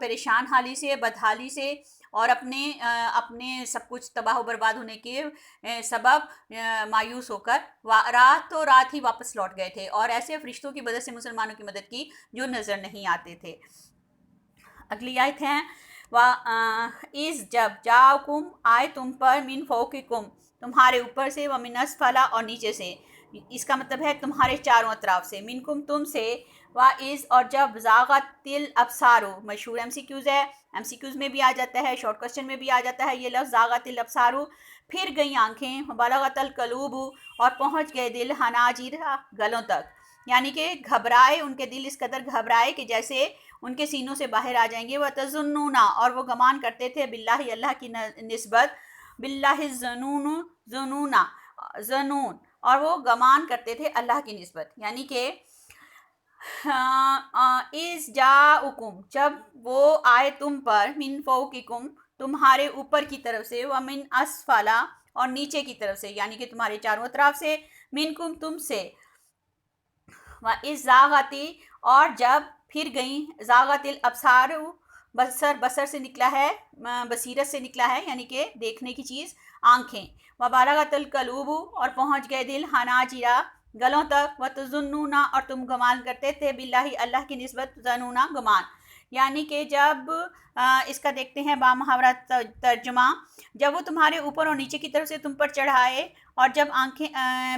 پریشان حالی سے، بدحالی سے اور اپنے سب کچھ تباہ و برباد ہونے کے سبب مایوس ہو کر رات ہی واپس لوٹ گئے تھے، اور ایسے فرشتوں کی مدد سے مسلمانوں کی مدد کی جو نظر نہیں آتے تھے۔ اگلی آیت ہے اس جب جاؤکم آئے تم پر من فوقکم تمہارے اوپر سے، ومن اسفل اور نیچے سے، اس کا مطلب ہے تمہارے چاروں اطراف سے، منکم تم سے، وَإِذْ اور جب زاغت الابصار، مشہور ایم سی کیوز ہے، ایم سی کیوز میں بھی آ جاتا ہے، شارٹ کوسچن میں بھی آ جاتا ہے یہ لفظ زاغت الابصار، پھر گئی آنکھیں، بلغت القلوب اور پہنچ گئے دل، حناجر گلوں تک، یعنی کہ گھبرائے، ان کے دل اس قدر گھبرائے کہ جیسے ان کے سینوں سے باہر آ جائیں گے، وَتَظُنُّونَ اور وہ گمان کرتے تھے، باللہ اللہ کی نسبت، باللہ ظنون اور وہ گمان کرتے تھے اللہ کی نسبت، یعنی کہ اس جاؤکم جب وہ آئے تم پر، من فوقکم تمہارے اوپر کی طرف سے، ومن اسفل اور نیچے کی طرف سے، یعنی کہ تمہارے چاروں اطراف سے، منکم تم سے، وَإِذْ زَاغَتِ اور جب پھر گئیں، زاغت الابصار بصر سے نکلا ہے، بصیرت سے نکلا ہے، یعنی کہ دیکھنے کی چیز، آنکھیں، وَبَلَغَتِ الْقُلُوبُ اور پہنچ گئے دل، حناجر گلوں تک، وَتَظُنُّونَ اور تم گمان کرتے تھے، باللہ اللہ کی نسبت، ظنون گمان، یعنی کہ جب اس کا دیکھتے ہیں با محاورہ ترجمہ، جب وہ تمہارے اوپر اور نیچے کی طرف سے تم پر چڑھائے، اور جب آنکھیں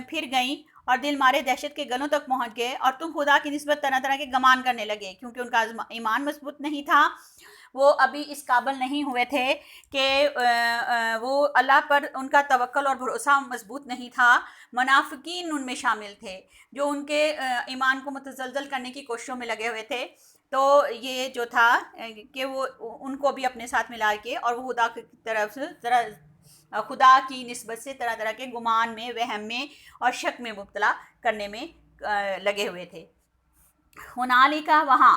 پھر گئیں اور دل مارے دہشت کے گلوں تک پہنچ گئے، اور تم خدا کی نسبت طرح طرح کے گمان کرنے لگے، کیونکہ ان کا ایمان مضبوط نہیں تھا، وہ ابھی اس قابل نہیں ہوئے تھے کہ وہ اللہ پر ان کا توکل اور بھروسہ مضبوط نہیں تھا۔ منافقین ان میں شامل تھے جو ان کے ایمان کو متزلزل کرنے کی کوششوں میں لگے ہوئے تھے، تو یہ جو تھا کہ وہ ان کو بھی اپنے ساتھ ملا کے، اور وہ خدا کی طرف سے خدا کی نسبت سے طرح طرح کے گمان میں، وہم میں اور شک میں مبتلا کرنے میں لگے ہوئے تھے۔ ہنالکا وہاں،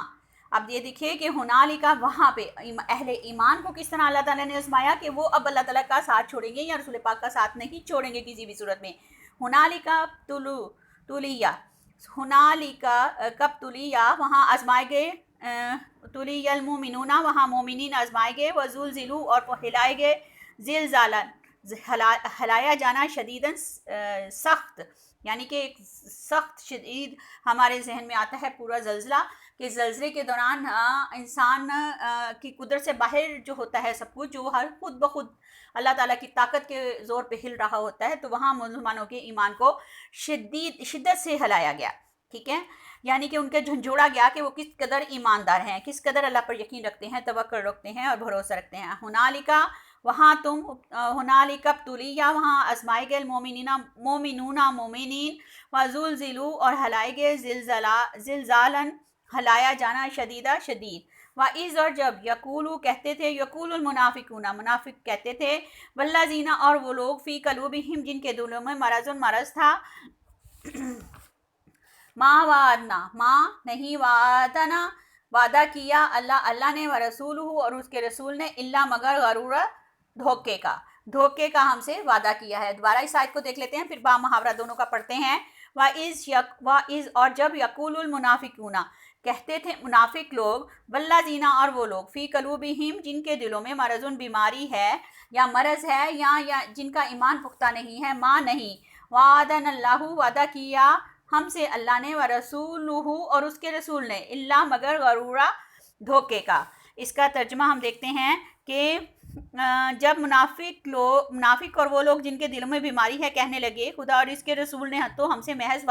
اب یہ دیکھیے کہ ہنالکا وہاں پہ اہل ایمان کو کس طرح اللہ تعالیٰ نے آزمایا کہ وہ اب اللہ تعالیٰ کا ساتھ چھوڑیں گے یا رسول پاک کا ساتھ نہیں چھوڑیں گے کسی بھی صورت میں۔ ہنالکا تلیہ، ہنالکا کب تلیہ وہاں آزمائے گئے، تلی المؤمنون وہاں مومنین آزمائے گئے، وزلزلوا اور ہلائے گئے، زلزالا ہلایا جانا، شدیداً سخت، یعنی کہ ایک سخت شدید ہمارے ذہن میں آتا ہے پورا زلزلہ، کہ زلزلے کے دوران انسان کی قدرت سے باہر جو ہوتا ہے سب کچھ، جو ہر خود بخود اللہ تعالیٰ کی طاقت کے زور پہ ہل رہا ہوتا ہے، تو وہاں مسلمانوں کے ایمان کو شدت سے ہلایا گیا، ٹھیک ہے، یعنی کہ ان کے جھنجھوڑا گیا کہ وہ کس قدر ایماندار ہیں، کس قدر اللہ پر یقین رکھتے ہیں، توکل رکھتے ہیں اور بھروسہ رکھتے ہیں۔ ہنالکا وہاں تم، ہنالک ابتلیٰ وہاں آزمائے گئے، مومنون مومنین، وزلزلوا اور ہلائے گئے، زلزالاً ہلایا جانا، شدیدہ شدید، وَإِذْ اور جب یقولو کہتے تھے، یقول المنافقون منافق کہتے تھے، والذین اور وہ لوگ، فی قلوبہم جن کے دلوں میں مرض تھا، ما وعدنا نہیں وعدنا وعدہ کیا اللہ نے، ورسولہ اور اس کے رسول نے، الا مگر غرورا دھوکے کا ہم سے وعدہ کیا ہے۔ دوبارہ اس آیت کو دیکھ لیتے ہیں، پھر با محاورہ دونوں کا پڑھتے ہیں۔ وَإِذْ اور جب یقول المنافقون کہتے تھے منافق لوگ، والذین اور وہ لوگ، فی قلوبہم جن کے دلوں میں مرض بیماری ہے یا مرض ہے، یا جن کا ایمان پختہ نہیں ہے، نہیں، وعدنا اللہ وعدہ کیا ہم سے اللہ نے، ورسولہ اور اس کے رسول نے، الا مگر غرورا دھوکے کا۔ اس کا ترجمہ ہم دیکھتے ہیں کہ جب منافق اور وہ لوگ جن کے دلوں میں بیماری ہے کہنے لگے، خدا اور اس کے رسول نے تو ہم سے محض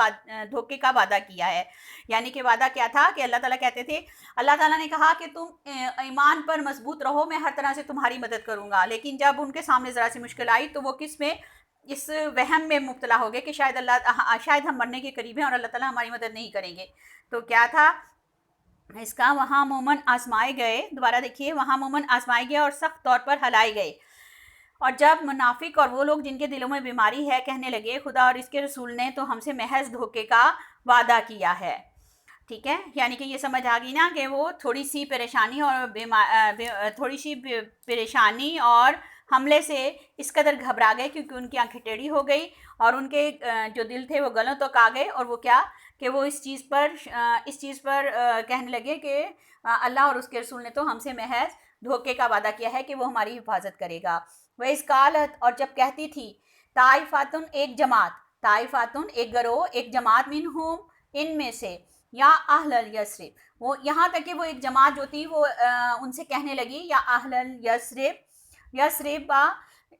دھوکے کا وعدہ کیا ہے، یعنی کہ وعدہ کیا تھا کہ اللہ تعالیٰ کہتے تھے، اللہ تعالیٰ نے کہا کہ تم ایمان پر مضبوط رہو، میں ہر طرح سے تمہاری مدد کروں گا، لیکن جب ان کے سامنے ذرا سی مشکل آئی تو وہ کس میں، اس وہم میں مبتلا ہو گئے کہ شاید ہم مرنے کے قریب ہیں اور اللہ تعالیٰ ہماری مدد نہیں کریں گے۔ تو کیا تھا اس کا، وہاں مومن آزمائے گئے، دوبارہ دیکھیے، وہاں مومن آزمائے گئے اور سخت طور پر ہلائے گئے، اور جب منافق اور وہ لوگ جن کے دلوں میں بیماری ہے کہنے لگے، خدا اور اس کے رسول نے تو ہم سے محض دھوکے کا وعدہ کیا ہے، ٹھیک ہے، یعنی کہ یہ سمجھ آ گئی نا کہ وہ تھوڑی سی پریشانی اور حملے سے اس قدر گھبرا گئے، کیونکہ ان کی آنکھیں ٹیڑھی ہو گئی اور ان کے جو دل تھے وہ گلوں تک آ گئے، اور وہ کیا کہ وہ اس چیز پر کہنے لگے کہ اللہ اور اس کے رسول نے تو ہم سے محض دھوکے کا وعدہ کیا ہے کہ وہ ہماری حفاظت کرے گا۔ وَإِذْ قَالَتْ، اور جب کہتی تھی، طائفتٌ ایک جماعت، طائفتٌ ایک گروہ، ایک جماعت، منہم ان میں سے، یا اہل یثرب، وہ یہاں تک کہ وہ ایک جماعت جو تھی وہ ان سے کہنے لگی، یا اہل یثرب،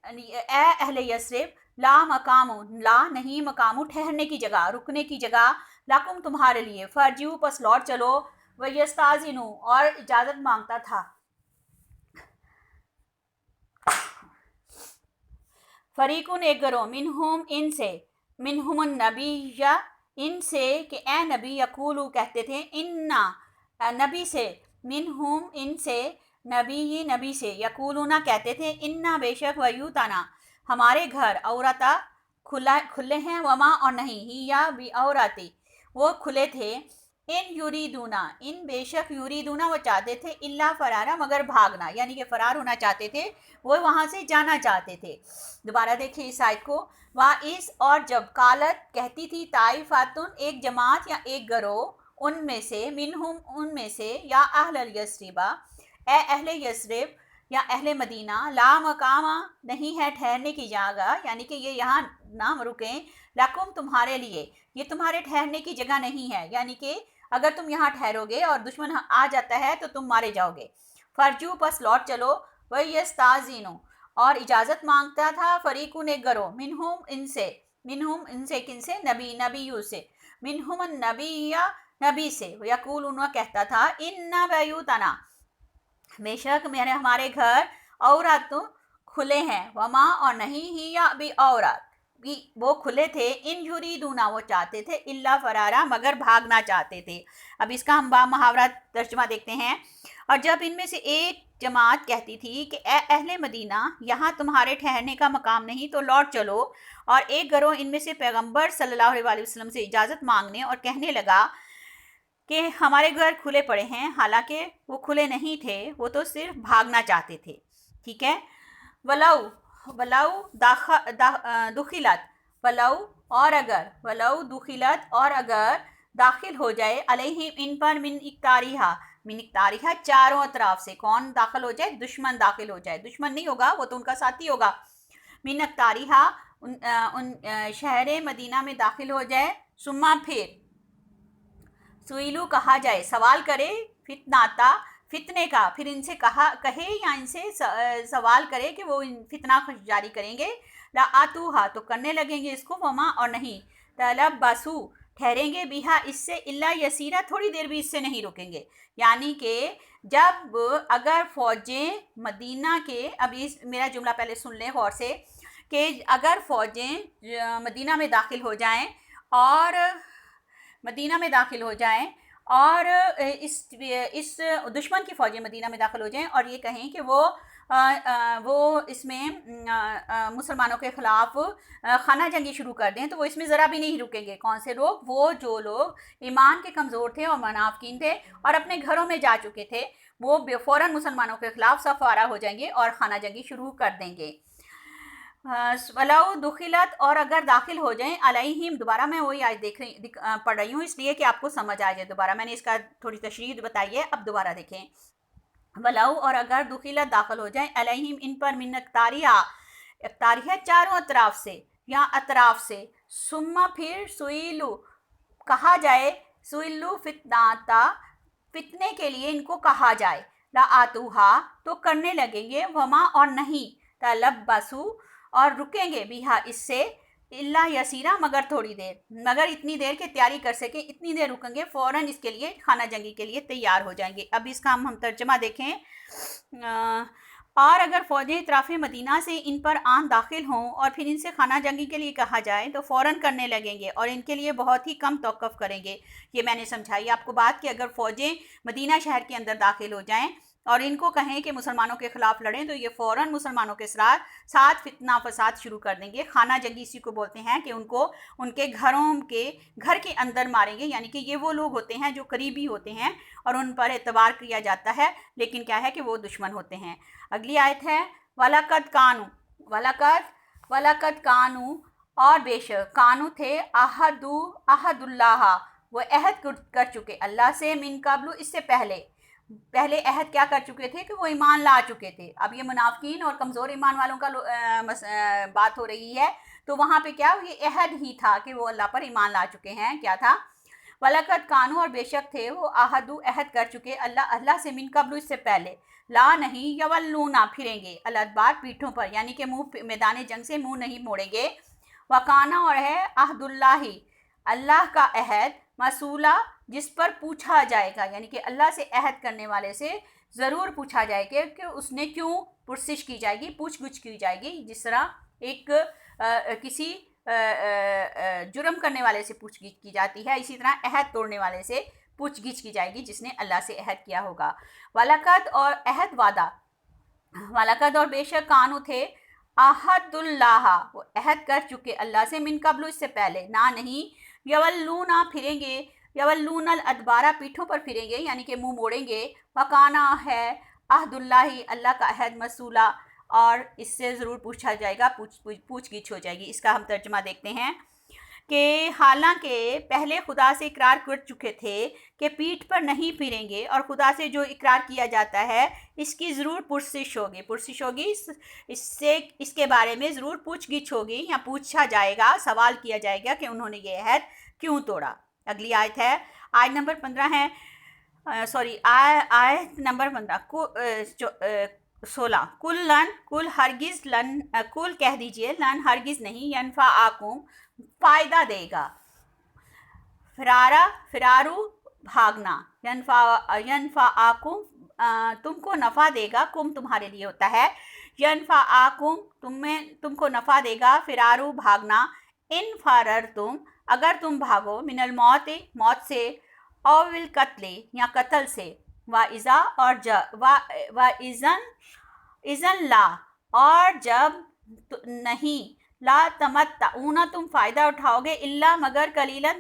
اے اہل یثرب، لا مقام، لا نہیں مقام ٹھہرنے کی جگہ، رکنے کی جگہ، لکم تمہارے لیے، فرجیو پس لوٹ چلو، وَيَسْتَأْذِنُوا اور اجازت مانگتا تھا، فریقن ایک گروہ، منہم ان سے، منہم النبی ان سے، کہ اے نبی، یقولو کہتے تھے، انا نبی سے، منہم ان سے، نبی سے، یقولونا کہتے تھے، انا بے شک، ویوتنا ہمارے گھر، عورتا کھلے ہیں، وما اور نہیں، ہی یا بھی عورتی وہ کھلے تھے، ان یریدونا ان بے شک، یریدونا وہ چاہتے تھے، الا فرارا مگر بھاگنا، یعنی کہ فرار ہونا چاہتے تھے، وہ وہاں سے جانا چاہتے تھے۔ دوبارہ دیکھیں اس آیت کو، وَإِذْ اور جب، قالت کہتی تھی، طائفتٌ ایک جماعت یا ایک گروہ، ان میں سے، منہم ان میں سے، یا اہل یثرب اے اہل یثرب یا اہل مدینہ، لا مقام نہیں ہے ٹھہرنے کی جگہ، یعنی کہ یہ یہاں نہ رکیں، لکم تمہارے لیے، یہ تمہارے ٹھہرنے کی جگہ نہیں ہے، یعنی کہ اگر تم یہاں ٹھہرو گے اور دشمن آ جاتا ہے تو تم مارے جاؤ گے، فرجو پس لوٹ چلو، وَيَسْتَأْذِنُوا اور اجازت مانگتا تھا، فریقون ایک گروہ، منہم ان سے کن سے، نبیوں سے، منہم النبی نبی سے، یقول انہوں کہتا تھا، اِنَّ بیوتنا بے شک ہمارے گھر، عورت کھلے ہیں، وما اور نہیں، ہی یا بھی عورت بھی وہ کھلے تھے، ان یریدونا وہ چاہتے تھے، الا فرارا مگر بھاگنا چاہتے تھے۔ اب اس کا ہم با محاورہ ترجمہ دیکھتے ہیں، اور جب ان میں سے ایک جماعت کہتی تھی کہ اے اہل مدینہ، یہاں تمہارے ٹھہرنے کا مقام نہیں تو لوٹ چلو، اور ایک گروہ ان میں سے پیغمبر صلی اللہ علیہ وسلم سے اجازت مانگنے اور کہنے لگا کہ ہمارے گھر کھلے پڑے ہیں، حالانکہ وہ کھلے نہیں تھے، وہ تو صرف بھاگنا چاہتے تھے، ٹھیک ہے۔ ولو دخلت، اور اگر داخل ہو جائے، علیہم ان پر، من اقتاریہا چاروں اطراف سے، کون داخل ہو جائے؟ دشمن داخل ہو جائے، دشمن نہیں ہوگا، وہ تو ان کا ساتھی ہوگا، من اقتاریہا ان شہر مدینہ میں داخل ہو جائے، ثم پھر، سئلو کہا جائے، سوال کرے، فتنے کا، پھر ان سے کہے یا ان سے سوال کرے کہ وہ فتنہ جاری کریں گے، لا آتوہا تو کرنے لگیں گے اس کو، وما اور نہیں، تلبسو ٹھہریں گے، بیہا اس سے، الا یسیرا تھوڑی دیر بھی اس سے نہیں رکیں گے، یعنی کہ جب اگر فوجیں مدینہ کے، اب میرا جملہ پہلے سن لیں غور سے، کہ اگر فوجیں مدینہ میں داخل ہو جائیں اور اس دشمن کی فوجیں مدینہ میں داخل ہو جائیں اور یہ کہیں کہ وہ اس میں مسلمانوں کے خلاف خانہ جنگی شروع کر دیں، تو وہ اس میں ذرا بھی نہیں رکیں گے، کون سے لوگ؟ وہ جو لوگ ایمان کے کمزور تھے اور منافقین تھے اور اپنے گھروں میں جا چکے تھے، وہ فوراً مسلمانوں کے خلاف صف آرا ہو جائیں گے اور خانہ جنگی شروع کر دیں گے۔ وَلَوْ دُخِلَتْ اور اگر داخل ہو جائیں، علیہم، دوبارہ میں وہی آیت پڑھ رہی ہوں اس لیے کہ آپ کو سمجھ آ جائے، دوبارہ میں نے اس کا تھوڑی تشریح بتائی ہے، اب دوبارہ دیکھیں، وَلَوْ اور اگر دُخِلَتْ داخل ہو جائیں، علیہم ان پر، من اقتاریہ چاروں اطراف سے یا اطراف سے، ثم پھر، سئلو کہا جائے، سئلو فتنے کے لیے ان کو کہا جائے، لا آتوہا تو کرنے لگیں گے، وما اور نہیں، تلبسو اور رکیں گے، بیہا اس سے، الا یسیرا مگر تھوڑی دیر، مگر اتنی دیر کہ تیاری کر سکیں، اتنی دیر رکیں گے، فوراً اس کے لیے خانہ جنگی کے لیے تیار ہو جائیں گے۔ اب اس کا ہم ترجمہ دیکھیں، اور اگر فوجیں اطراف مدینہ سے ان پر آن داخل ہوں اور پھر ان سے خانہ جنگی کے لیے کہا جائے تو فوراً کرنے لگیں گے اور ان کے لیے بہت ہی کم توقف کریں گے۔ یہ میں نے سمجھائی آپ کو بات کہ اگر فوجیں مدینہ شہر کے اندر داخل ہو جائیں اور ان کو کہیں کہ مسلمانوں کے خلاف لڑیں تو یہ فوراً مسلمانوں کے ساتھ فتنہ فساد شروع کر دیں گے۔ خانہ جنگی اسی کو بولتے ہیں کہ ان کو ان کے گھر کے اندر ماریں گے، یعنی کہ یہ وہ لوگ ہوتے ہیں جو قریبی ہوتے ہیں اور ان پر اعتبار کیا جاتا ہے، لیکن کیا ہے کہ وہ دشمن ہوتے ہیں۔ اگلی آیت ہے، وَلَقَدْ كَانُوا اور بے شک، کانو تھے، عہد اللہ وہ عہد کر چکے اللہ سے من قبل اس سے پہلے عہد کیا کر چکے تھے کہ وہ ایمان لا چکے تھے. اب یہ منافقین اور کمزور ایمان والوں کا بات ہو رہی ہے. تو وہاں پہ کیا یہ عہد ہی تھا کہ وہ اللہ پر ایمان لا چکے ہیں. کیا تھا؟ وَلَقَدْ كَانُوا اور بے شک تھے وہ عہد کر چکے اللہ سے من قبل اس سے پہلے. لا نہیں یولونا پھریں گے الادبار پیٹھوں پر، یعنی کہ منہ میدان جنگ سے منہ نہیں موڑیں گے. وکانا اور ہے عہد اللہ کا عہد مسئولہ جس پر پوچھا جائے گا، یعنی کہ اللہ سے عہد کرنے والے سے ضرور پوچھا جائے گا کہ اس نے کیوں پرسش کی جائے گی، پوچھ گچھ کی جائے گی. جس طرح ایک کسی جرم کرنے والے سے پوچھ گچھ کی جاتی ہے، اسی طرح عہد توڑنے والے سے پوچھ گچھ کی جائے گی جس نے اللہ سے عہد کیا ہوگا. وَلَقَدْ اور عہد وعدہ، وَلَقَدْ اور بے شک کانو تھے عہد اللہ وہ عہد کر چکے اللہ سے من قبل اس سے پہلے. نہ نہیں یولونا پھریں گے، یولون الادبارہ پیٹھوں پر پھریں گے یعنی کہ منہ موڑیں گے. وکانا ہے عہد اللہ کا عہد مسئولہ اور اس سے ضرور پوچھا جائے گا، پوچھ گچھ ہو جائے گی. اس کا ہم ترجمہ دیکھتے ہیں کہ حالانکہ پہلے خدا سے اقرار کر چکے تھے کہ پیٹھ پر نہیں پھریں گے، اور خدا سے جو اقرار کیا جاتا ہے اس کی ضرور پرسش ہوگی اس کے بارے میں ضرور پوچھ گچھ ہوگی یا پوچھا جائے گا، سوال کیا جائے گا کہ انہوں نے یہ عہد کیوں توڑا. اگلی آیت ہے آیت نمبر 15 ہے آیت نمبر 16. کل ہرگز لن کل کہہ دیجئے لن ہرگز نہیں ینفعکم فائدہ دے گا. فرارو بھاگنا، ینفعکم تم کو نفع دے گا، کم تمہارے لیے ہوتا ہے، ینفعکم تم کو نفع دے گا، فرارو بھاگنا، ان فررتم اگر تم بھاگو، من الموت موت سے، او القتل یا قتل سے، اذن لا اور جب نہیں، لا تمتعون تم فائدہ اٹھاؤ گے، الا مگر قلیلا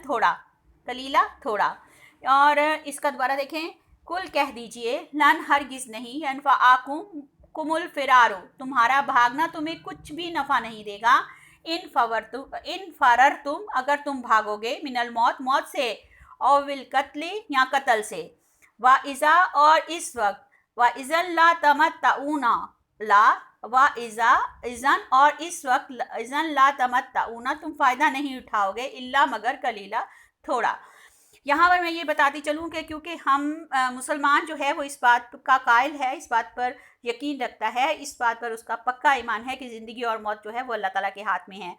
تھوڑا. اور اس کا دوبارہ دیکھیں، کل کہہ دیجئے لن ہرگز نہیں، ینفعکم الفرارو تمہارا بھاگنا تمہیں کچھ بھی نفع نہیں دے گا، ان فررتم اگر تم بھاگو گے، من الموت موت سے، او القتل یا قتل سے، وَإِذَا اور اس وقت، وَإِذَن لَا تَمَتَّعُونَ لا اذن اور اس وقت، اذن لا تمتعون تم فائدہ نہیں اٹھاؤ گے، الا مگر قلیلا تھوڑا. یہاں پر میں یہ بتاتی چلوں کہ کیونکہ ہم مسلمان جو ہے وہ اس بات کا قائل ہے، اس بات پر یقین رکھتا ہے، اس بات پر اس کا پکا ایمان ہے کہ زندگی اور موت جو ہے وہ اللہ تعالیٰ کے ہاتھ میں ہے.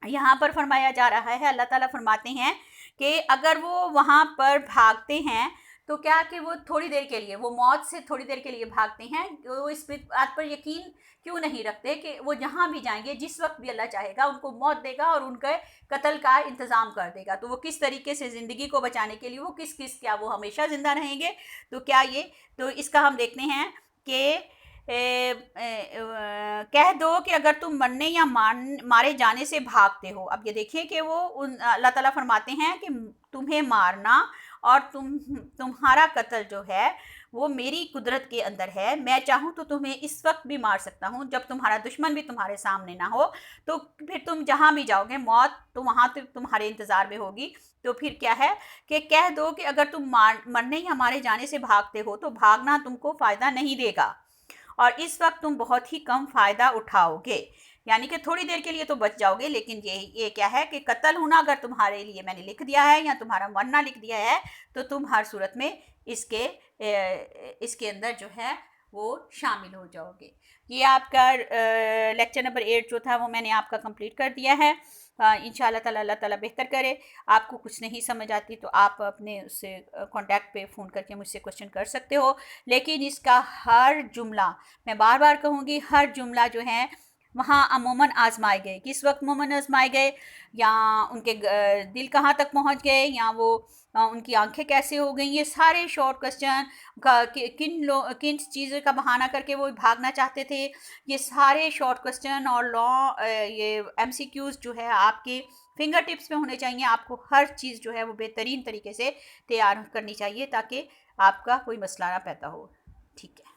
یہاں پر فرمایا جا رہا ہے، اللہ تعالیٰ فرماتے ہیں کہ اگر وہ وہاں پر بھاگتے ہیں تو کیا کہ وہ تھوڑی دیر کے لیے، وہ موت سے تھوڑی دیر کے لیے بھاگتے ہیں، وہ اس بات پر یقین کیوں نہیں رکھتے کہ وہ جہاں بھی جائیں گے، جس وقت بھی اللہ چاہے گا ان کو موت دے گا اور ان کے قتل کا انتظام کر دے گا. تو وہ کس طریقے سے زندگی کو بچانے کے لیے وہ کیا وہ ہمیشہ زندہ رہیں گے. تو اس کا ہم دیکھتے ہیں کہ کہہ دو کہ اگر تم مرنے یا مارے جانے سے بھاگتے ہو. اب یہ دیکھیں کہ وہ اللہ تعالیٰ فرماتے ہیں کہ تمہیں مارنا اور تمہارا قتل جو ہے وہ میری قدرت کے اندر ہے. میں چاہوں تو تمہیں اس وقت بھی مار سکتا ہوں جب تمہارا دشمن بھی تمہارے سامنے نہ ہو. تو پھر تم جہاں بھی جاؤ گے موت تو وہاں تمہارے انتظار میں ہوگی. تو پھر کیا ہے کہ کہہ دو کہ اگر تم مرنے یا مارے جانے سے بھاگتے ہو تو بھاگنا تم کو فائدہ نہیں دے گا، اور اس وقت تم بہت ہی کم فائدہ اٹھاؤ گے. یعنی کہ تھوڑی دیر کے لیے تو بچ جاؤ گے، لیکن یہ کیا ہے کہ قتل ہونا اگر تمہارے لیے میں نے لکھ دیا ہے یا تمہارا مرنا لکھ دیا ہے تو تم ہر صورت میں اس کے اندر جو ہے وہ شامل ہو جاؤ گے. یہ آپ کا لیکچر نمبر 8 جو تھا وہ میں نے آپ کا کمپلیٹ کر دیا ہے. انشاءاللہ تعالی اللہ تعالیٰ بہتر کرے. آپ کو کچھ نہیں سمجھ آتی تو آپ اپنے اس سے کانٹیکٹ پہ فون کر کے مجھ سے کوشچن کر سکتے ہو. لیکن اس کا ہر جملہ میں بار بار کہوں گی، ہر جملہ جو ہے وہاں عموماً آزمائے گئے. کس وقت مومن آزمائے گئے، یا ان کے دل کہاں تک پہنچ گئے، یا وہ ان کی آنکھیں کیسے ہو گئیں. یہ سارے شارٹ کوسچن کن چیزوں کا بہانہ کر کے وہ بھاگنا چاہتے تھے، یہ سارے شارٹ کوسچن اور یہ MCQs جو ہے آپ کے فنگر ٹپس میں ہونے چاہیے. آپ کو ہر چیز جو ہے وہ بہترین طریقے سے تیار کرنی چاہیے تاکہ آپ کا کوئی مسئلہ نہ پیدا ہو. ٹھیک ہے.